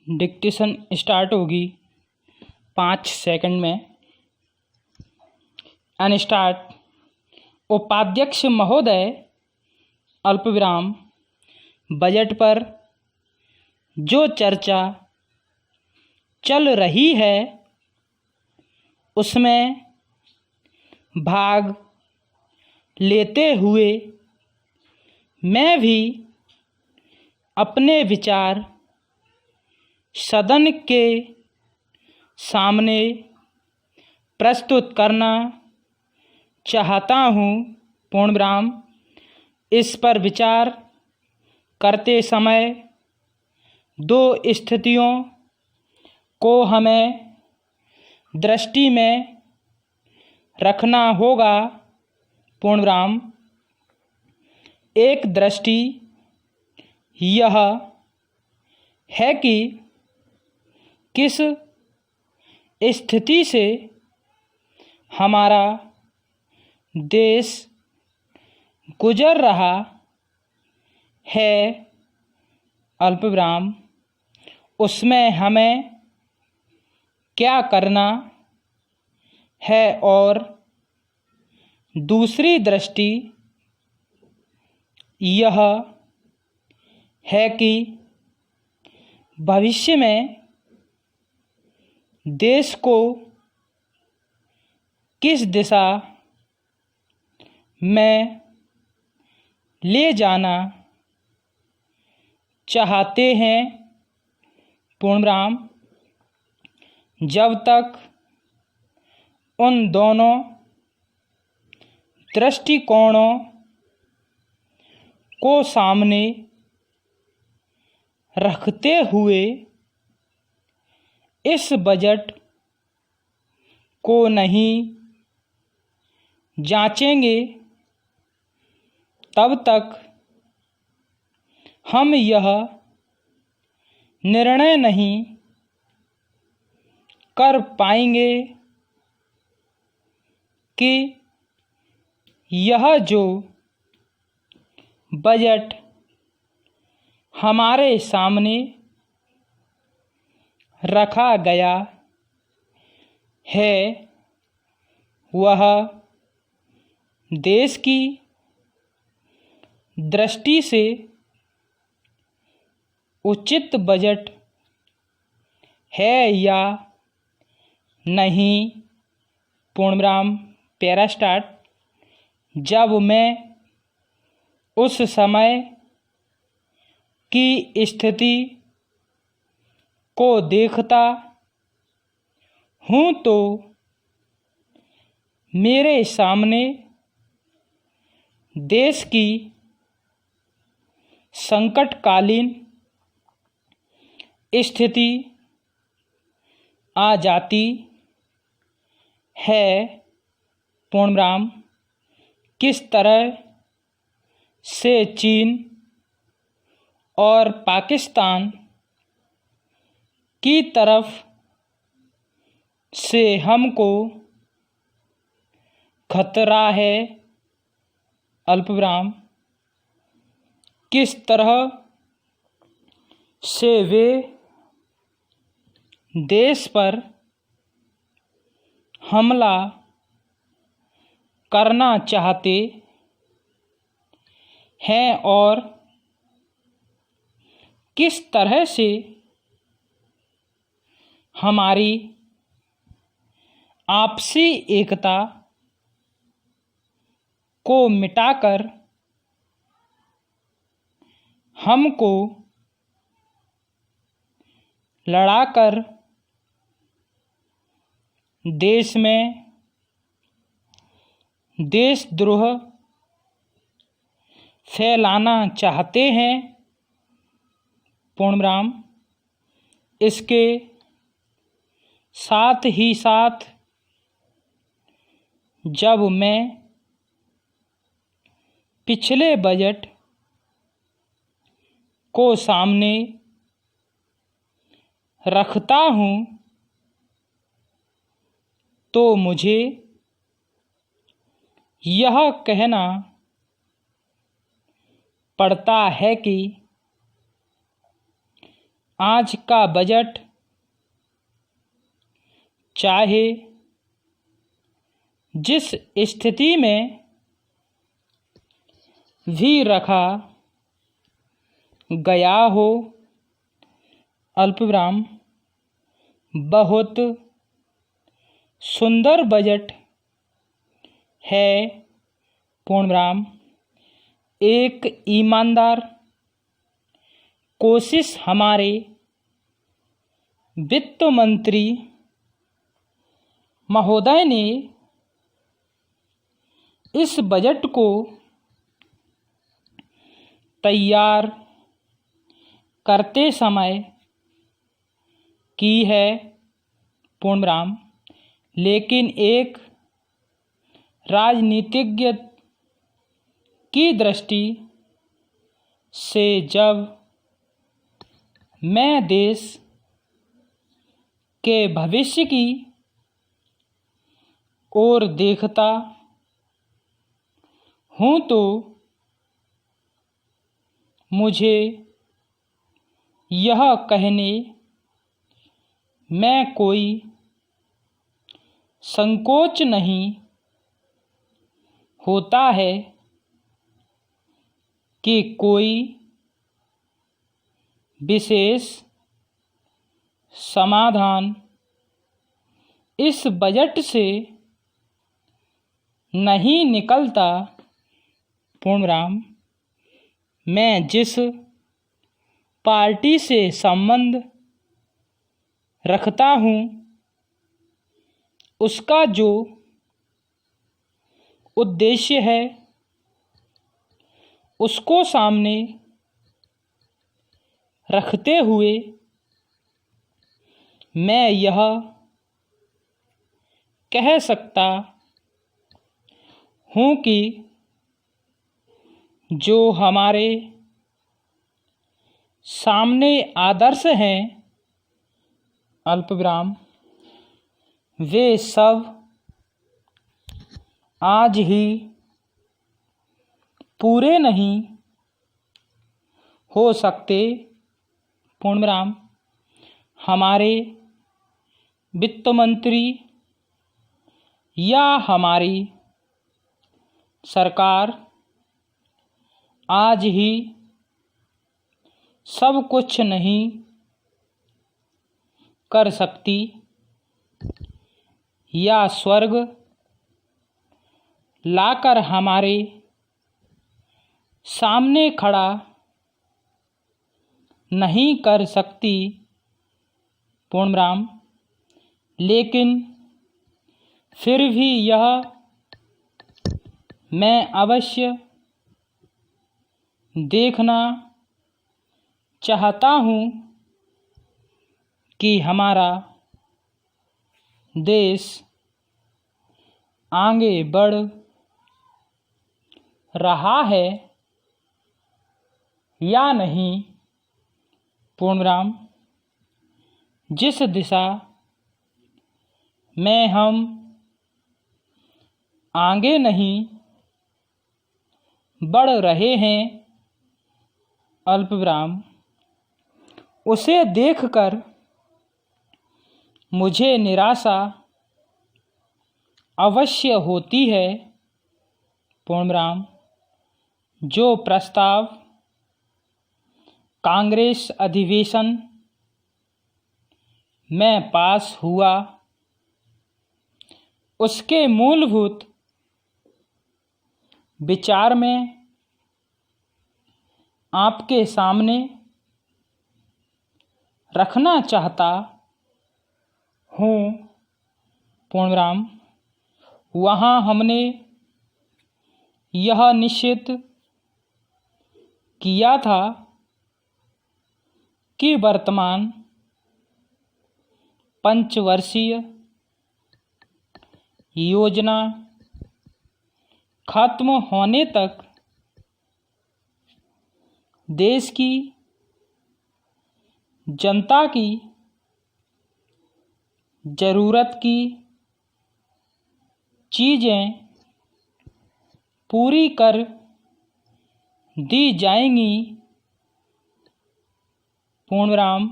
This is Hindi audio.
डिक्टेशन स्टार्ट होगी 5 सेकंड में। अनस्टार्ट। उपाध्यक्ष महोदय, अल्पविराम, बजट पर जो चर्चा चल रही है उसमें भाग लेते हुए मैं भी अपने विचार सदन के सामने प्रस्तुत करना चाहता हूँ। पूर्णविराम। इस पर विचार करते समय दो स्थितियों को हमें दृष्टि में रखना होगा। पूर्णविराम। एक दृष्टि यह है कि किस स्थिति से हमारा देश गुजर रहा है, अल्पविराम, उसमें हमें क्या करना है, और दूसरी दृष्टि यह है कि भविष्य में देश को किस दिशा में ले जाना चाहते हैं। पूर्णविराम। जब तक उन दोनों दृष्टिकोणों को सामने रखते हुए इस बजट को नहीं जांचेंगे, तब तक हम यह निर्णय नहीं कर पाएंगे कि यह जो बजट हमारे सामने रखा गया है वह देश की दृष्टि से उचित बजट है या नहीं। पूर्णविराम। Para start. जब मैं उस समय की स्थिति को देखता हूँ तो मेरे सामने देश की संकटकालीन स्थिति आ जाती है। पूर्णविराम। किस तरह से चीन और पाकिस्तान की तरफ से हमको खतरा है, अल्पविराम। किस तरह से वे देश पर हमला करना चाहते हैं और किस तरह से हमारी आपसी एकता को मिटाकर हमको लड़ाकर देश में देशद्रोह फैलाना चाहते हैं। पूर्णविराम। इसके साथ ही साथ जब मैं पिछले बजट को सामने रखता हूँ तो मुझे यह कहना पड़ता है कि आज का बजट चाहे जिस स्थिति में भी रखा गया हो, अल्पविराम बहुत सुंदर बजट है, पूर्णविराम एक ईमानदार कोशिश हमारे वित्त मंत्री महोदय ने इस बजट को तैयार करते समय की है, पूर्णविराम लेकिन एक राजनीतिज्ञ की दृष्टि से जब मैं देश के भविष्य की ओर देखता हूँ तो मुझे यह कहने में कोई संकोच नहीं होता है कि कोई विशेष समाधान इस बजट से नहीं निकलता, पूर्णविराम मैं जिस पार्टी से संबंध रखता हूँ उसका जो उद्देश्य है उसको सामने रखते हुए मैं यह कह सकता हूँ कि जो हमारे सामने आदर्श हैं, अल्पविराम वे सब आज ही पूरे नहीं हो सकते, पूर्णविराम हमारे वित्त मंत्री या हमारी सरकार आज ही सब कुछ नहीं कर सकती या स्वर्ग लाकर हमारे सामने खड़ा नहीं कर सकती, पूर्णविराम लेकिन फिर भी यह मैं अवश्य देखना चाहता हूँ कि हमारा देश आगे बढ़ रहा है या नहीं, पूर्णविराम जिस दिशा में हम आगे नहीं बढ़ रहे हैं, अल्पविराम उसे देखकर मुझे निराशा अवश्य होती है, पूर्णविराम जो प्रस्ताव कांग्रेस अधिवेशन में पास हुआ उसके मूलभूत विचार में आपके सामने रखना चाहता हूँ, पूर्णविराम वहाँ हमने यह निश्चित किया था कि वर्तमान पंचवर्षीय योजना खत्म होने तक देश की जनता की ज़रूरत की चीज़ें पूरी कर दी जाएंगी, पूर्णविराम।